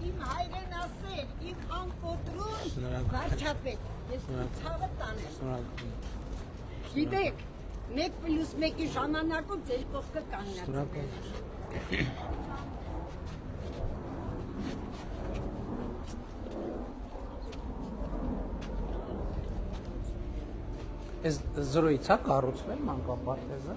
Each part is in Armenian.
Իմ հայրեն ասել, իմ անկոտրուն վարչապետ, ես ցավը տանեմ։ Գիտեք, 1+1-ի ժամանակում ձեր կողքը կանգնած է։ Այս զրույցա կառուցվել մանկապարտեզը։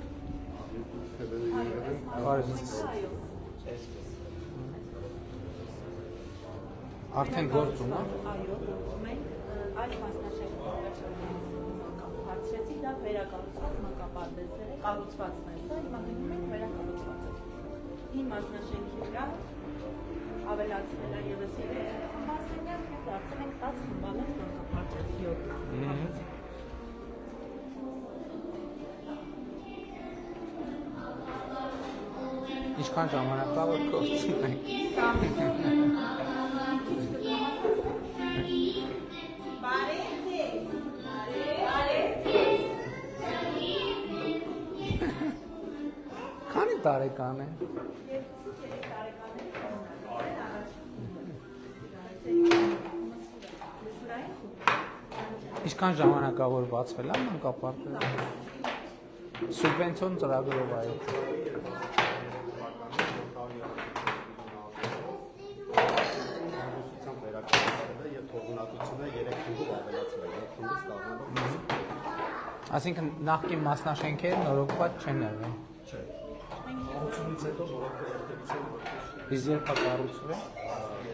Արդեն գործում է։ Այո, մենք այս մասնաշենքով հարցրեցի, դա վերակառուցված մանկապարտեզներ է, կառուցվածն է, սա հիմա գնում ենք վերակառուցվածը։ Հին մասնաշենքի վրա ավելացվել է ևս 3 մասնաշենք, դարձել ենք 10 խմբանոց մանկապարտեզ 7։ Ինչքան ժամանակա որ գործում ենք։ Քանի տարեկան է։ Ինչքան ժամանակա որ բացվել է մանկապարտեզը։ Սուբվենցիոն ծրագրով այո։ Այսինքն նախկին մասնաշենքերը նորոգված չեն եղել։ Չէ։ Կառուցումից հետո նորոգված են։ Իսկ երբ կառուցվել։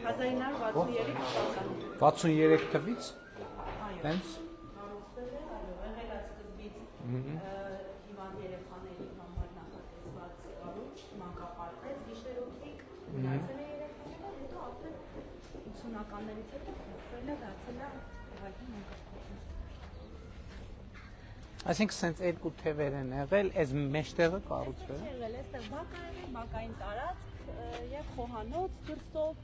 1963 թվականին։ 63 թվից։ Այո։ Տենց։ Կառուցվել է, այո, եղել է սկզբից հիման երեխաների համար նախատեսված կառույց, մանկապարտեզ, գիշերօթիկ, դարձել է երեխաները, հետո ապրել 80-ականներից հետո փոխվել է, դարձել է ուղղակի մանկապարտեզ։ Այսինքն սենց երկու թևեր են եղել, այս մեջտեղը կառուցվել է։ Եղել է, այստեղ բակային է, բակային տարածք եւ խոհանոց դրսով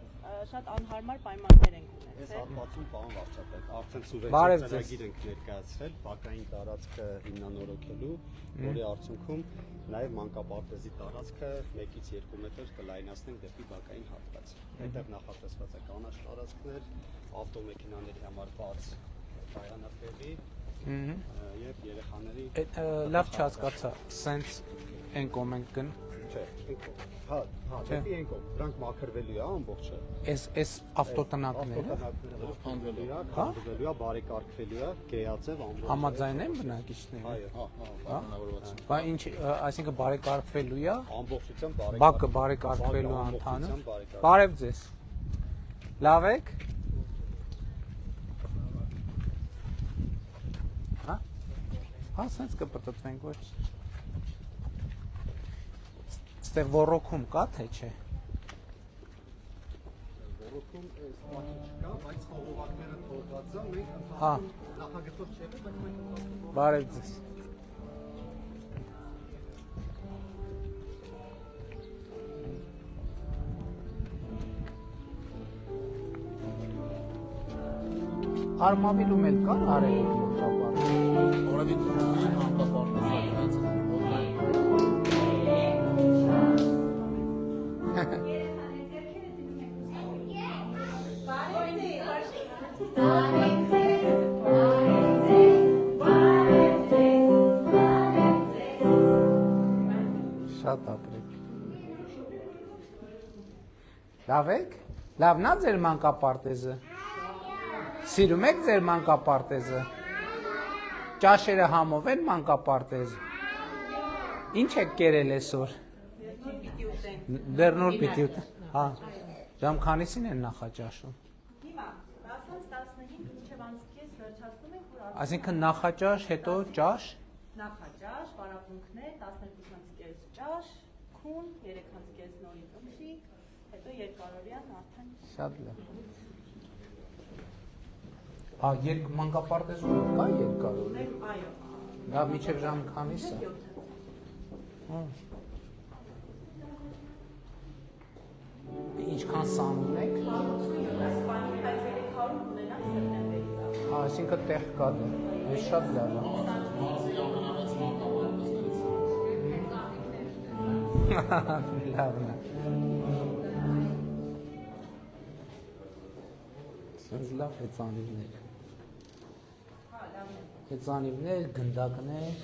շատ անհարմար պայմաններ են ունեցել։ Այս հատվածում պարոն վարչապետ, արդեն սուբվենցիա ծրագիր ենք ներկայացրել բակային տարածքը հիմնանորոգելու, որի արդյունքում նաև մանկապարտեզի տարածքը 1-ից 2 մետր կլայնացնենք դեպի բակային հատված։ Այդտեղ նախատեսված է կանաչ տարածքներ, ավտոմեքենաների համար բաց կայանատեղի եւ երեխաների լավ չհասկացա, սենց են կոմենտ կն։ Չէ, հա, դեպի են կողմ, դրանք մաքրվելու է ամբողջը։ Այս ավտոտնակները Քանդվելու է, քանդվելու է, բարեկարգվելու է, գեացև ամբողջ։ համաձայն են բնակիչները։ Այո, հա։ Բա ինչ, այսինքն բարեկարգվելու է, ամբողջությամբ բակը բարեկարգվելու է ընդհանուր։ Բարև ձեզ։ Լավ եք։ Հա։ Հա, սենց կպտտվենք ոչ։ Ստեղ ոռոգում կա թե չէ։ Ոռոգում ստացի չկա, բայց խողովակները թողված են, մենք Հա։ նախագծով չենք, բայց մենք Բարև ձեզ։ Արմավիլում էլ կա արևիկ մանկապարտեզ։ Արևիկ մանկապարտեզ Շատ ապրեք։ Լավ եք։ Լավն է ձեր մանկապարտեզը։ Սիրում եք ձեր մանկապարտեզը։ Ճաշերը համով են մանկապարտեզը։ Ինչ եք կերել այսօր։ Դեռ նոր պիտի ուտենք։ Հա։ Ժամ քանիսին են նախաճաշում։ Հիմա 10-ից 15 մինչև անցկես Այսինքն նախաճաշ, հետո ճաշ։ Նախաճաշ, պարապմունքներ, 12-ից ճաշ, քուն, 3-ից նորից ումշիկ, հետո երկարորյան արդեն։ Շատ լավ։ Մանկապարտեզում կա երկարորյա։ Այո։ Դա միջև ժամ քանիս է։ Ինչքան սան ունեք։ 300 ունենանք սեպտեմբերից։ Այսինքն տեղ կա դե։ Այս շատ լավ է։ Լավն է։ Սենց լավ հեծանիվներ։ Հեծանիվներ, գնդակներ։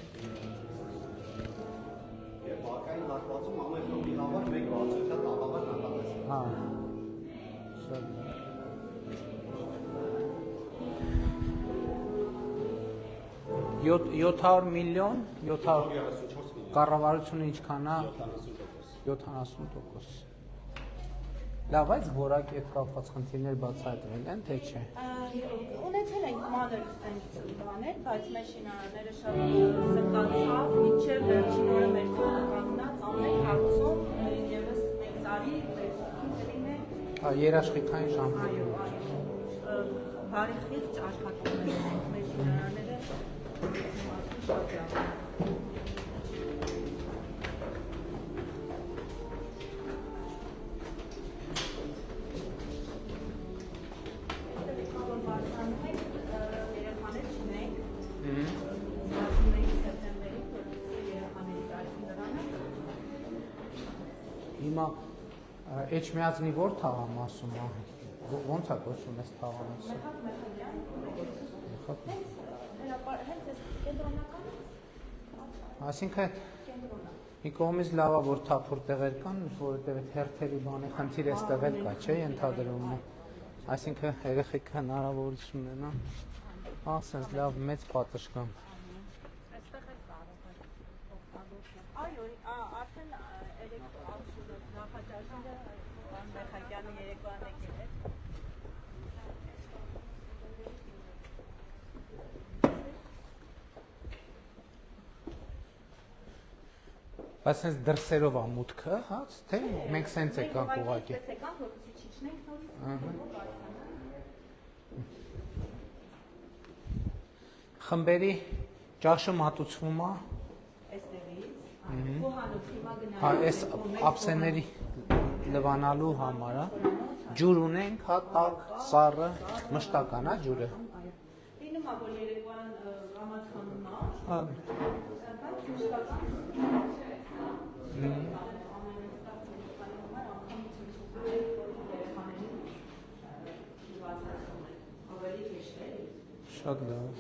Եվ բակային հատվածում ամեն ֆիլմի համար մեկ բացօթյա տաղավար նախատեսվում։ Հա։ Շատ լավ։ $700 միլիոն, 700 կառավարությունը ինչքան է 70%։ Լավ, այս որակի հետ կապված խնդիրներ բացահայտվել են, թե չէ։ Ունեցել ենք մանր այնց բաներ, բայց մեր շինարարները շատ սրտացավ, մինչև վերջին օրը մեր կանգնած ամեն հարցում եւս 1 տարի վերցնում Հա, երաշխիքային ժամ։ այո, բարի խիղճ աշխատում են մեր շինարարները շատ լավ։ Հիմա Էջմիածնի որ թաղամասում է։ Ոնց է կոչվում այս թաղամասը։ Այսինքն մի կողմից լավ է որ թափուր տեղեր կան, որովհետև հերթերի բանի խնդիր էստեղ էլ կա, չէ՞, ենթադրվում է։ Այսինքն երեխեքը հնարավորություն ունենան, ասես լավ մեծ պատշգամբ։ Այո, արդեն նախաճաշները Մեխակյանը երեկոյան եկել է։ Բայց sense դրսերով է մուտքը, հա, թե մենք sense եկանք ուղղակի։ Մենք եկանք, որպեսզի չիջնենք նորից։ Խմբերի ճաշը մատուցվում է։ Այստեղից, խոհանոց հիմա գնալու։ Հա, այս ափսեների լվանալու համար է։ Ջուր ունենք, հա, տաք, սառը, մշտական է ջուրը։ Լինում է, որ երեկոյան ռամադանում է, Հա։ բայց մշտական Շատ լավ։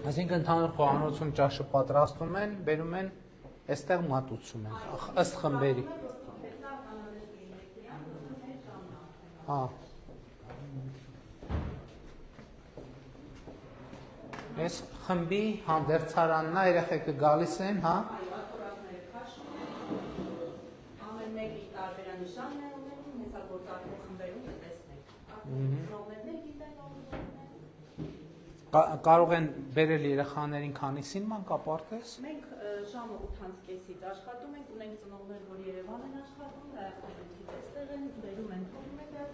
Այսինքն ընդհանուր խոհանոցում ճաշը պատրաստում են, բերում են, այստեղ մատուցում են, ըստ խմբերի։ Հա։ Այս խմբի հանդերձարանն է, երեխեքը գալիս են, հա։ ամեն մեկի տարբերանշանն է ունենում, հեսագործական խմբերում կտեսնենք։ Նոմերներ գիտեն, Կարող են բերել երեխաներին քանիսին մանկապարտեզ։ Մենք ժամը 8:30-ից աշխատում ենք, ունենք ծնողներ, որ Երևան են աշխատում, դայախտերից այստեղ են, բերում են թողում են դա։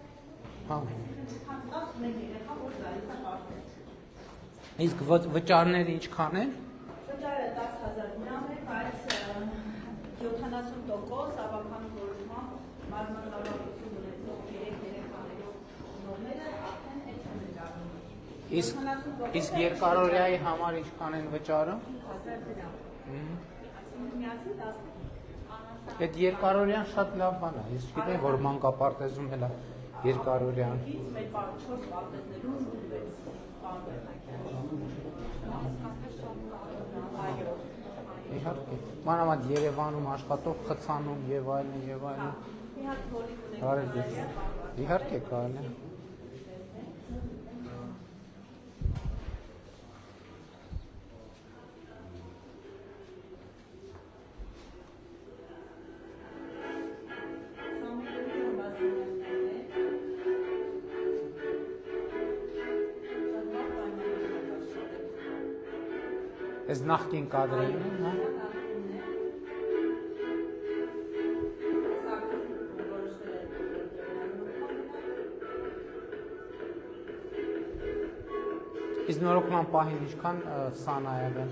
Հա։ Մենք երեխա որ գալիս է պարտեզ։ Իսկ վճարները ինչքան են։ Վճարը 10,000 դրամ է, բայց 70% ավականու որոշմամբ մարմնավորություն ունեցող 3 երեխաներով ծնողները արդեն այդ չեն վճարում։ Իսկ երկարօրյայի համար ինչքան են վճարում։ 1000 դրամ։ Այսինքն միասին 10։ Այդ երկարօրյան շատ լավ բան է։ Ես գիտեմ, որ մանկապարտեզում էլ է երկարօրյան։ Մեր 4 պարտեզներում դրվեց Իհարկե, մանավանդ Երևանում աշխատող խցանում եւ այլն եւ այլն։ Իհարկե կարելի է։ Այս նախկին կադրերն են, հա։ Իսկ նորոգման պահին ինչքան սան ա եղել։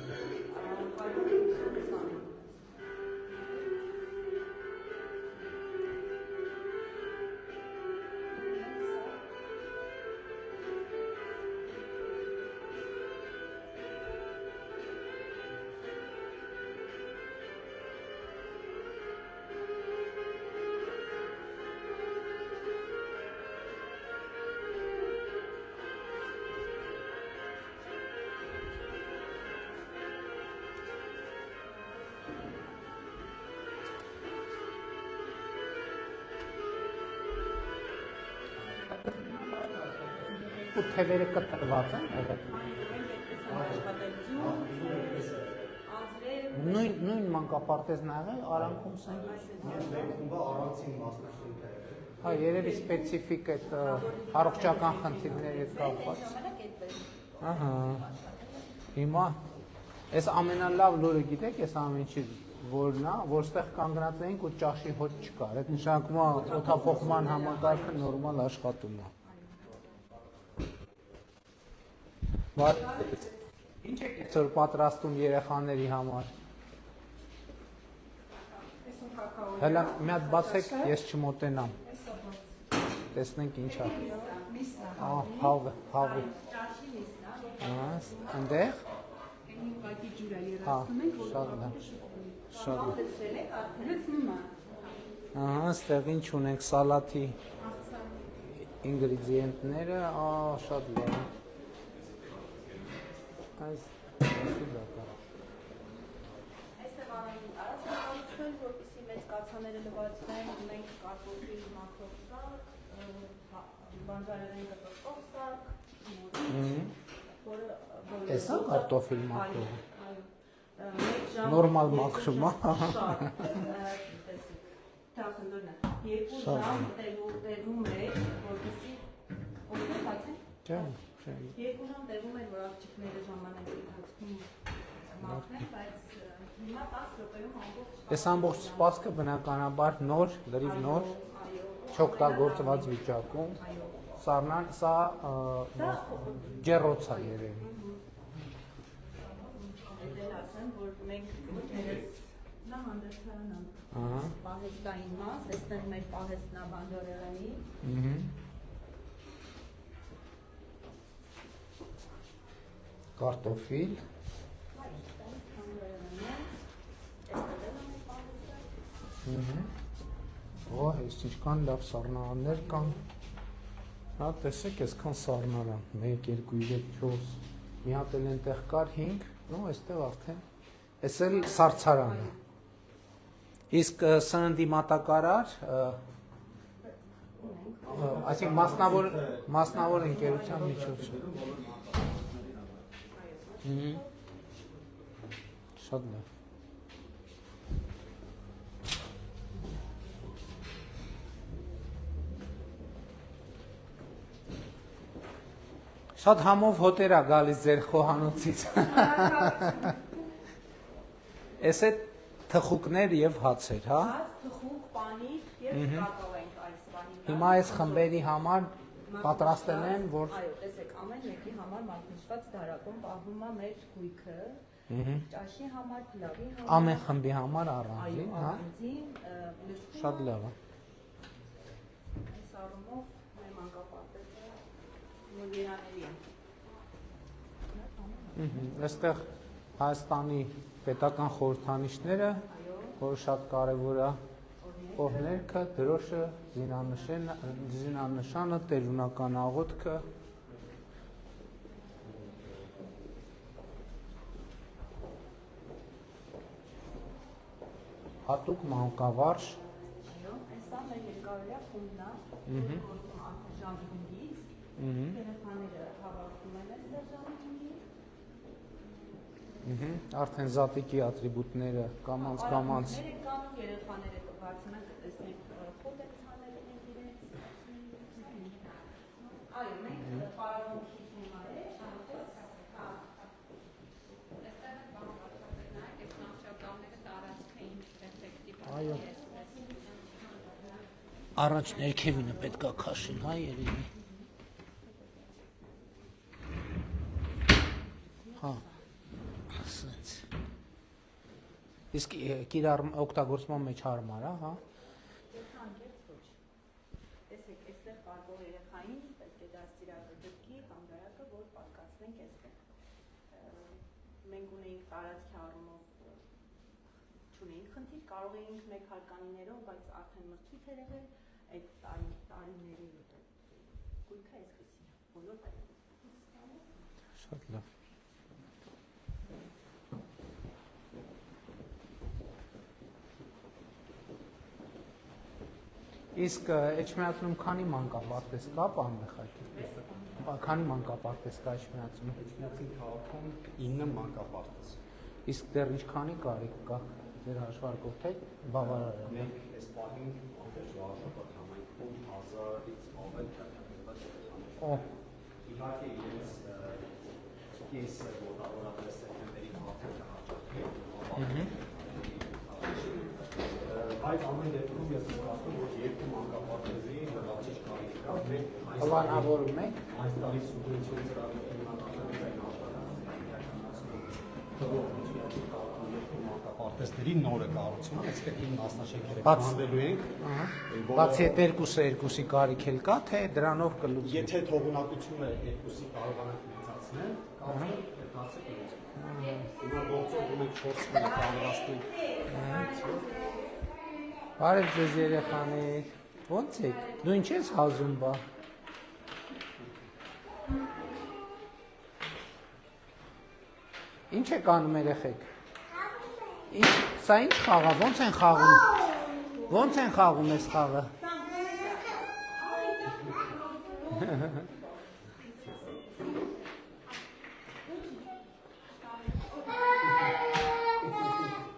Ու թևերը կտրված են եղել։ Նույն մանկապարտեզն ա եղել, արանքում սեն։ Ներքումբը առանցին մասնաշենք է։ Հա, երևի սպեցիֆիկ այդ առողջական խնդիրների հետ կապված։ Ահա։ Հիմա այս ամենալավ լուրը գիտեք, այս ամեն ինչի որն է, որ ստեղ կանգնած էինք ու ճաշի հոտ չկար։ Այդ նշանակում է օդափոխման համակարգը նորմալ աշխատում է։ Ինչ եք այսօր պատրաստում երեխաների համար։ Հələ մի հատ բացեք, ես չմոտենամ։ Տեսնենք ինչ է։ Հավը։ Այնտեղ։ Հա, շատ լավ։ Շատ լավ։ Ահա, այստեղ ինչ ունենք սալատի ինգրեդիենտները, շատ լավ։ Այս դեպքում Այստեղ արածը որպեսզի մեծ կաթաները լվացվեն, ունենք կարտոֆիլ մաքրոցակ, բանջարեղեն կտոտող սակ, որը Էսա կարտոֆիլ մաքրումը։ Այո։ Նորմալ մաքրում է։ Երկու ժամ տևում է, որպեսզի օգտվեցին։ Երկու ժամ տևում էր, որ աղջիկները ժամանակի ընթացքում մաքրեն, բայց հիմա 10 րոպեում ամբողջ։ Այս ամբողջ սպասքը բնականաբար նոր, լրիվ նոր, չօգտագործված վիճակում։ Սառնան, սա ջեռոց է երևի։ Դել ասեմ, որ մենք ինքներս նա հանդերձարան Ահա։ պահեստային մաս, այստեղ մեր պահեստն է բանջարեղենի։ Կարտոֆիլ։ Ո, այս ինչքան լավ սառնարաններ կան։ Հա, տեսեք, այսքան սառնարան, 1, 2, 3, 4, մի հատ էլ այնտեղ կար 5, նո, այստեղ արդեն, այս էլ սառցարան է։ Իսկ սննդի մատակարար, այսինքն մասնավոր ընկերության միջոցով։ Շատ լավ։ Շատ համով հոտեր է գալիս ձեր խոհանոցից։ Էս է թխուկներ եւ հացեր, հա։ Թխուկ, պանիր եւ կակաո ենք այս բանի։ Հիմա այս խմբերի համար պատրաստել են, որ այո, տեսեք, ամեն մեկի համար մատնշված դարակում պահվում է մեր գույքը, ճաշի համար, փլավի համար։ ամեն խմբի համար առանձին, հա։ Շատ լավ է։ Այս առումով մեր մանկապարտեզը մոդերաների է։ Այստեղ Հայաստանի պետական խորհրդանիշները, որ շատ կարևոր է, օրհներքը, դրոշը, զինանշանը, տերունական աղոթքը, հատուկ մանկավարժ, Այո, այսա մեր երկարօրյա խումբն է, գործում արդեն ժամի 5-ից, երեխաները հավաքվում են այստեղ ժամի 5-ից։ արդեն զատիկի ատրիբուտները կամանց կամանց Երեխաները կբարձնան կտեսնենք խոտ են ցաներում են իրենց։ Այո, մենք պարավոնքի թեմա է, այստեղ Առաջ ներքևինը պետքա քաշին, հա, երևի։ Հա։ Ասենց։ Իսկ կիրառ օգտագործման մեջ հարմար է, հա։ Տեսեք, այստեղ կարող երեխային պետք է դաստիարակի հանգարակը, որ պատկացնենք այստեղ։ Մենք ունեինք տարածքի առումով չունեինք խնդիր, կարող էինք մեկ հարկանիներով, բայց արդեն մրցույթ էր եղել այդ տարիների գույքը այսպեսի է, բոլոր Շատ լավ։ Իսկ էջմիածնում քանի մանկապարտեզ կա, պարոն Մեխայել։ Քանի մանկապարտեզ կա էջմիածնում։ Էջմիածին քաղաքում 9 մանկապարտեզ։ Իսկ դեռ ինչքանի կարիք կա ձեր հաշվարկով, թե բավարար է։ Մենք այս պահին ամբողջ վարժապետ համայնքում 1000-ից ավել ճակատագրված երեխաներ։ Օ, Իհարկե իրենց կեսը որավորապես սեպտեմբերի արդեն կհաջողվի։ Բայց ամեն դեպքում ես կարծում որ երկու մանկապարտեզի լրացիչ կարիք կա։ Մենք պլանավորում եք։ այս տարի սուբվենցիոն ծրագրի հիմնականորեն այն մանկապարտեզների նորը կառուցումը, այսինքն 9 մասնաշենքերը կհանդելու ենք։ Բացի այդ երկուսի կարիք էլ կա, թե դրանով կլուծվի։ Եթե թողունակությունը երկուսի կարողանանք մեծացնել, կարծում դարձը կլուծվի։ Հիմա գործում ունենք 4 մոտ կանգնացնենք։ Բարև ձեզ երեխաներ, ո՞նց եք, դու ինչ ես հազում բա։ Ինչ եք անում երեխեք։ Սա ինչ խաղա, ո՞նց են խաղում։ Ո՞նց են խաղում այս խաղը։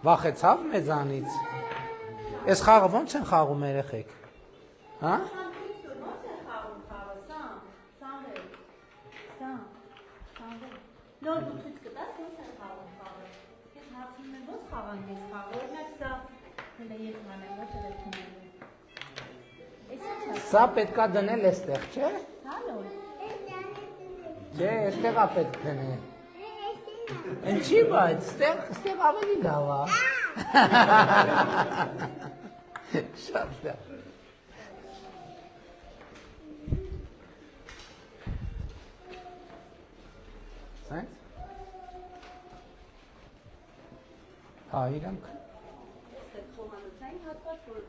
Վախեցավ մեզանից։ Այս խաղը ո՞նց են խաղում երեխեք։ Հա։ Նոր դու ցույց կտաս ոնց է խաղում խաղը։ Ես հարցնում եմ ոնց խաղանք այս խաղը։ Օրինակ սա հենց երեխան է ոչ էլ Սա պետքա դնել այստեղ, չէ՞։ Հալո։ Չէ, այստեղ է պետք դնել։ Ինչի՞ բայց, այստեղ ավելի լավ է։ Շատ լավ։ Սենց։ Հա, իրանք։ Այստեղ խոհանոցային հատված, որ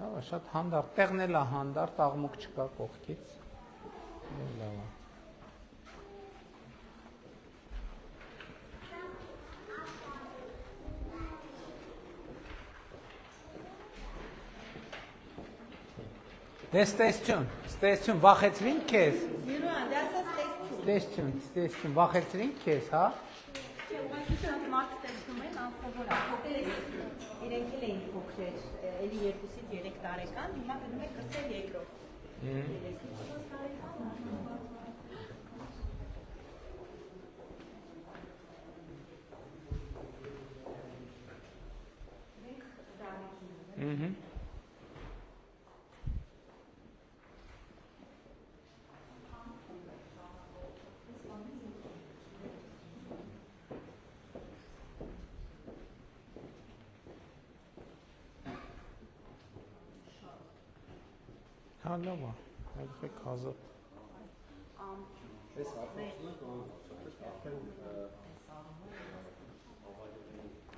Լավ է, շատ հանդարտ, տեղն էլ է հանդարտ, աղմուկ չկա կողքից։ Լավ է։ Դե ստեսություն, վախեցրինք քեզ։ Ստեսություն, վախեցրինք քեզ, հա։ մարդ տեսնում են անսովոր է, իրենք էլ էին փոքրեր, էլի 2-ից 3 տարեկան, հիմա գնում են կրսել երկրորդ։ Հա, լավ է, այդպես ազատ։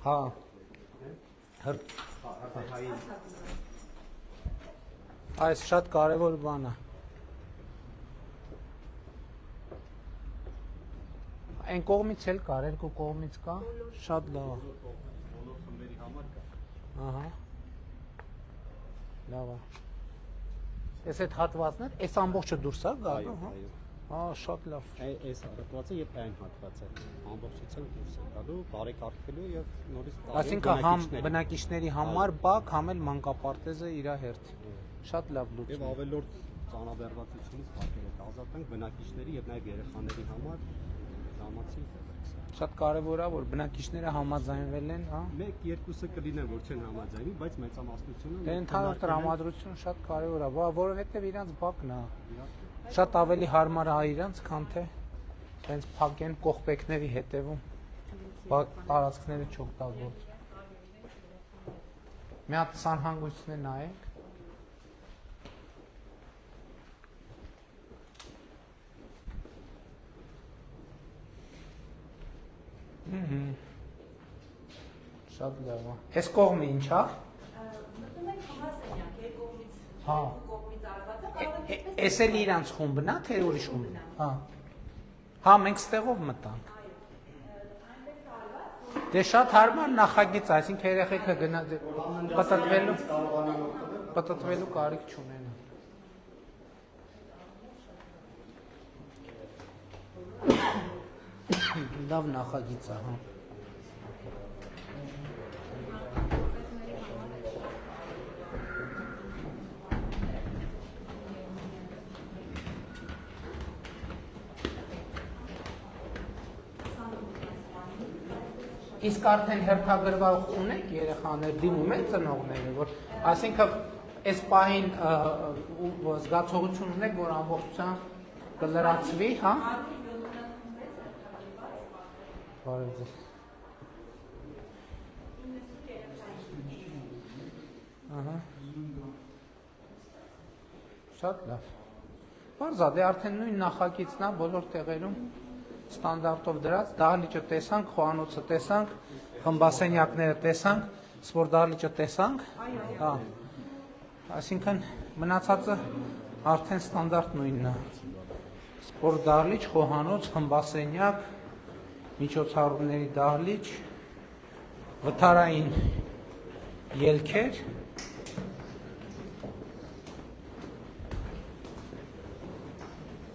Հա։ Այս շատ կարևոր բան է։ Այն կողմից էլ կար, երկու կողմից կա, շատ լավ է։ Բոլոր խմբերի համար կա։ Ահա։ Լավ է։ Այս այդ հատվածներ, այս ամբողջը դուրս է գալու, հա։ Հա, շատ լավ։ Այս հատվածը եւ այն հատվածը ամբողջությամբ դուրս է գալու, բարեկարգվելու եւ նորից Այսինքն համ բնակիչների համար բակ, համ էլ մանկապարտեզը իր հերթ։ Շատ լավ լուծում։ Եվ ավելորդ ծանրաբեռնվածությունից փակել եք ազատենք բնակիչների եւ նաեւ երեխաների համար ժամացին։ Շատ կարևոր է, որ բնակիչները համաձայնվել են, հա։ 1-2-ը կլինեն, որ չեն համաձայնվի, բայց մեծամասնությունը Դե ընդհանուր տրամադրությունը շատ կարևոր է, որովհետև իրանց բակն է։ Շատ ավելի հարմար է իրանց, քան թե հենց փակեն կողպեքների հետևում։ Տարածքները չօգտագործեն։ Մի հատ սանհանգույցն է նայեք։ Շատ լավ է։ Այս կողմը ինչ է։ Մտնում եք համասենյակ, երկկողմից, Հա։ կողմից արված, Էս էլ իրանց խումբն է, թե ուրիշ խումբ։ Հա։ Հա, մենք ստեղով մտանք։ Դե շատ հարմար նախագիծ, այսինքն երեխեքը գնա պտտվելու կարիք չունեն։ Լավ նախագիծ է, հա։ Իսկ արդեն հերթագրված ունեք երեխաներ, դիմում են ծնողները, որ այսինքն այս պահին զգացողություն ունեք, որ ամբողջությամբ կլրացվի, հա։ Բարև ձեզ։ Ահա։ Շատ լավ։ Բարձա, դե արդեն նույն նախագիծն է բոլոր տեղերում ստանդարտով դրած, դահլիճը տեսանք, խոհանոցը տեսանք, խմբասենյակները տեսանք, սպորտ դահլիճը տեսանք, հա։ Այսինքն մնացածը արդեն ստանդարտ նույնն է։ Սպորտ դահլիճ, խոհանոց, խմբասենյակ, միջոցառումների դահլիճ, վթարային ելքեր,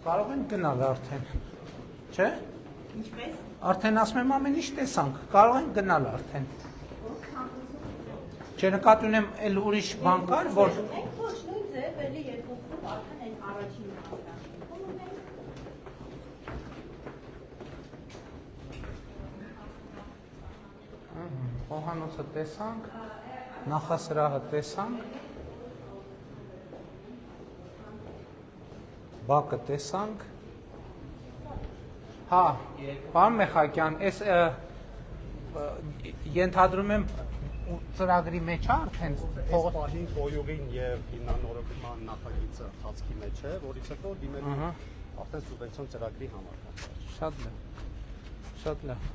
կարող են գնալ արդեն, չէ՞։ ինչպես։ Արդեն ասում եմ ամեն ինչ տեսանք, կարող են գնալ արդեն։ Չնկատի ունեմ էլ ուրիշ բան կար, որ Մենք ոչ նույն ձև էլի երկու խումբ արդեն այն առաջին խոհանոցը տեսանք, նախասրահը տեսանք, բակը տեսանք։ Հա, պարոն Մեխակյան, այս ենթադրում եմ ծրագրի մեջ է արդեն Այս պահին կոյուղին եւ հիմնանորոգման նախագիծը ծածկի մեջ է, որից հետո դիմելու արդեն սուբվենցիոն ծրագրի համար։ Շատ լավ։ Շատ լավ։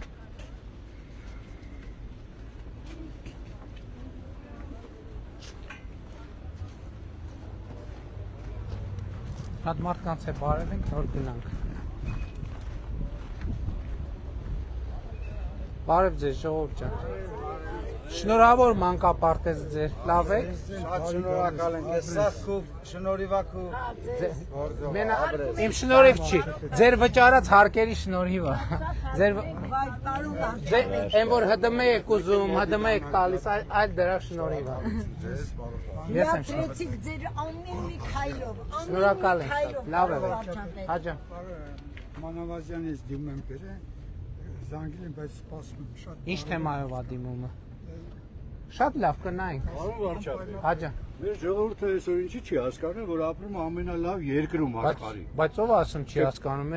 Հատ մարդկանց է բարևենք, նոր գնանք։ Բարև ձեզ, ժողովուրդ ջան։ Շնորհավոր մանկապարտեզ ձեր, լավ եք։ Շատ շնորհակալ ենք, ես սա քուր շնորհիվակ ու Իմ շնորհիվ չի, ձեր վճարած հարկերի շնորհիվ է։ Ձեր այն որ ՀԴՄ եք ուզում, ՀԴՄ եք տալիս, այլ դրա շնորհիվ է։ Ես եմ Լացրեցիք ձեր ամեն մի քայլով, շնորհակալ եմ, լավ է։ Հաջա։ Մանավազյանից դիմում եմ գրել, զանգել եմ, բայց սպասում եմ շատ։ Ինչ թեմայով է դիմումը։ Շատ լավ կնայենք։ Պարոն վարչապետ, Հաջա։ մեր ժողովուրդը այսօր ինչի չի հասկանում, որ ապրում է ամենալավ երկրում աշխարհի։ Բայց ով ասում չի հասկանում,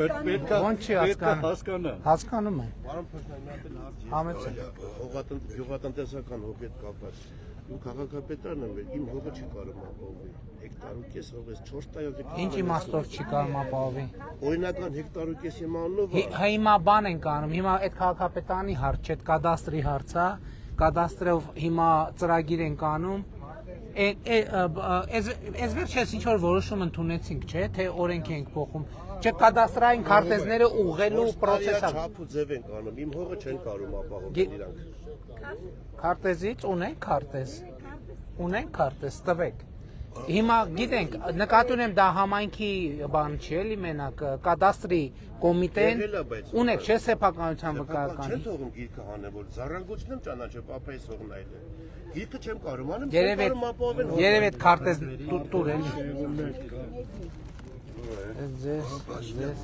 Պետք ո՞նց չի հասկանում։ հասկանա։ Հասկանում եմ։ Պարոն Փոշնյան, Համեցեք։ Հողատնտեսական հոգետ կապված։ Իմ քաղաքապետարն եմ, իմ հողը չի կարող ապահովել։ Հեկտարուկես հողես 4 տարով։ Ինչ իմաստով չի կարող ապահովի։ Օրինական հեկտարուկես իմանալով Հիմա բան ենք անում, հիմա այդ քաղաքապետարանի հարց չէ, կադաստրի հարց է, կադաստրով հիմա ծրագիր ենք անում։ Այս վերջերս ինչ որ որոշում ընդունեցինք, չէ, թե օրենք ենք փոխում։ Չէ, կադաստրային քարտեզները ուղղելու process-ը։ չափ ու ձև ենք անում, իմ հողը չեն կարող ապահովել իրանք։ Քարտեզից ունենք քարտեզ։ Ունենք քարտեզ, տվեք։ Հիմա գիտենք, նկատի ունեմ դա համայնքի բան չի էլի մենակ, կադաստրի կոմիտեն ունեք չէ սեփականության վկայական։ Չեն թողում գիրքը հանել, որ զառանգությունն եմ ճանաչել, պապայիս հողն այլ է։ Գիրքը չեմ կարող անեմ, Երևի այդ քարտեզ տուր էլի։ Ձեզ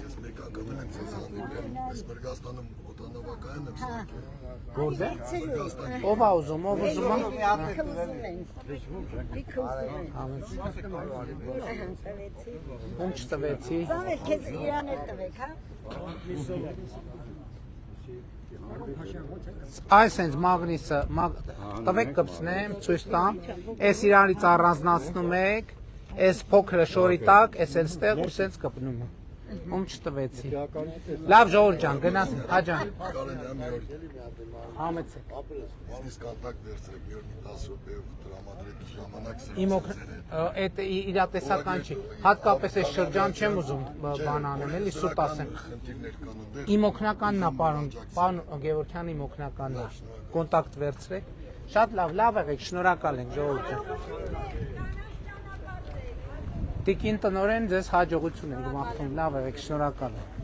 Ես մեկ անգամ եմ ձեզ հանդիպել, այս Բրգաստանում օտանավակայան եմ սարքել։ որտե՞ղ։ Ով ա ուզում, ով ուզում է։ Ում չտվեցի։ Ծանր քեզ իրան է տվեք, հա։ Այս հենց մագնիսը տվեք կպցնեմ, ցույց տամ։ Այս իրանից առանձնացնում եք, այս փոքրը շորի տակ, այս էլ ստեղ ու սենց կպնում եք։ Ում չտվեցի։ Լավ ժողովուրդ ջան, գնաս հաջան։ Համեցեք։ Ինձ կոնտակտ վերցրեք, մի օր մի 10 րոպեով տրամադրեք ժամանակ Իմ այդ իրատեսական չի։ Հատկապես այս շրջան չեմ ուզում բան անեմ, էլի սուտ ասեմ։ խնդիրներ կան այնտեղ։ Իմ օգնականն է, պարոն Գևորգյան իմ օգնականն է։ Կոնտակտ վերցրեք։ Շատ լավ եղեք, շնորհակալ ենք ժողովուրդ ջան։ Տիկին տնօրեն ձեզ հաջողություն ենք մաղթում, լավ եղեք, շնորհակալ եմ։